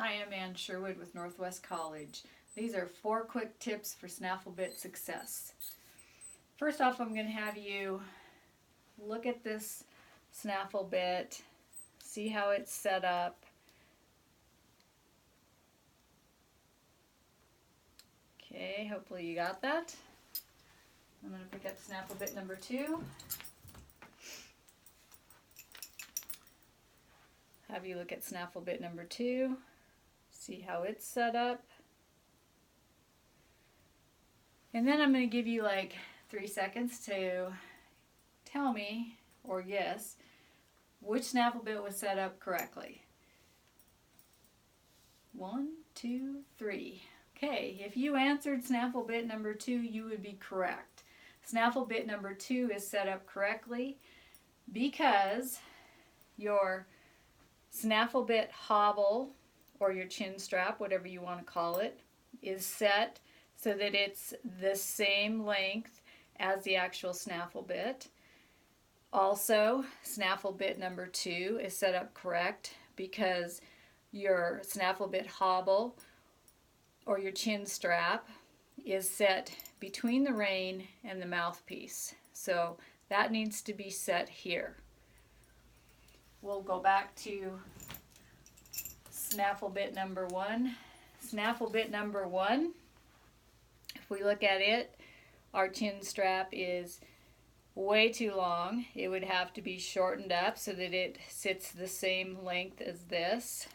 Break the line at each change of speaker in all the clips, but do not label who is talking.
Hi, I'm Ann Sherwood with Northwest College. These are 4 quick tips for snaffle bit success. First off, I'm going to have you look at this snaffle bit, see how it's set up. Okay, hopefully you got that. I'm going to pick up snaffle bit number 2. Have you look at snaffle bit number 2. See how it's set up. And then I'm going to give you like 3 seconds to tell me or guess which snaffle bit was set up correctly. 1, 2, 3. Okay, if you answered snaffle bit number 2, you would be correct. Snaffle bit number 2 is set up correctly because your snaffle bit hobble, or your chin strap, whatever you want to call it, is set so that it's the same length as the actual snaffle bit. Also, snaffle bit number 2 is set up correct because your snaffle bit hobble or your chin strap is set between the rein and the mouthpiece. So that needs to be set here. We'll go back to snaffle bit number 1. Snaffle bit number 1, if we look at it, our chin strap is way too long. It would have to be shortened up so that it sits the same length as this.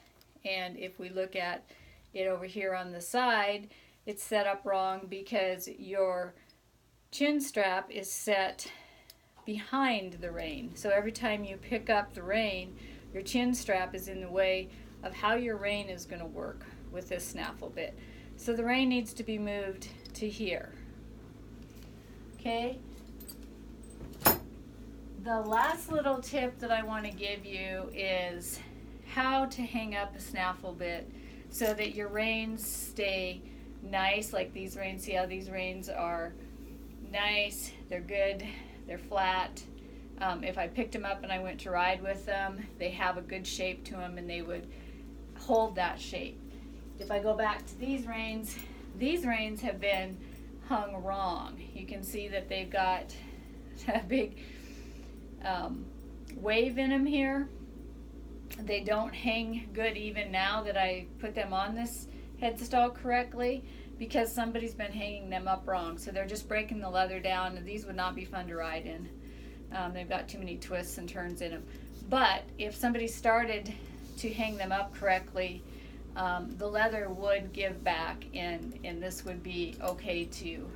And if we look at it over here on the side, it's set up wrong because your chin strap is set behind the rein. So every time you pick up the rein, your chin strap is in the way of how your rein is going to work with this snaffle bit. So the rein needs to be moved to here. Okay? The last little tip that I want to give you is how to hang up a snaffle bit so that your reins stay nice, like these reins. See how these reins are nice, they're good, they're flat. If I picked them up and I went to ride with them, they have a good shape to them and they would hold that shape. If I go back to these reins have been hung wrong. You can see that they've got a big wave in them here. They don't hang good even now that I put them on this headstall correctly because somebody's been hanging them up wrong. So they're just breaking the leather down, and these would not be fun to ride in. They've got too many twists and turns in them. But if somebody started to hang them up correctly, the leather would give back, and this would be okay to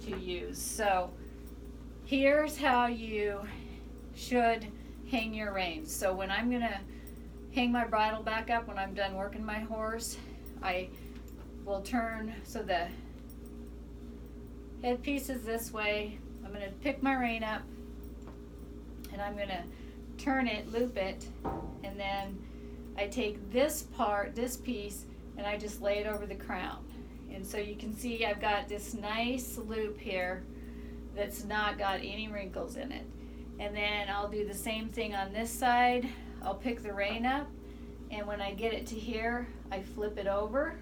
use. So here's how you should hang your reins. So when I'm going to hang my bridle back up when I'm done working my horse, I will turn so the headpiece is this way. I'm going to pick my rein up and I'm going to turn it, loop it, and then I take this part, this piece, and I just lay it over the crown. And so you can see I've got this nice loop here that's not got any wrinkles in it. And then I'll do the same thing on this side. I'll pick the rein up, and when I get it to here, I flip it over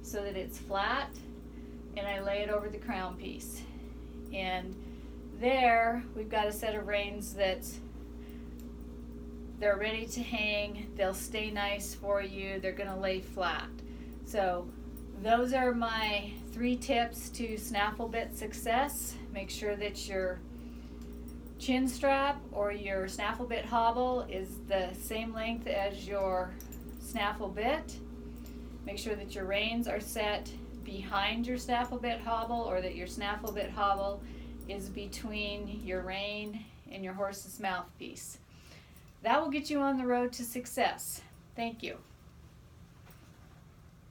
so that it's flat, and I lay it over the crown piece. And there we've got a set of reins they're ready to hang. They'll stay nice for you. They're going to lay flat. So those are my 3 tips to snaffle bit success. Make sure that your chin strap or your snaffle bit hobble is the same length as your snaffle bit. Make sure that your reins are set behind your snaffle bit hobble, or that your snaffle bit hobble is between your rein and your horse's mouthpiece. That will get you on the road to success. Thank you.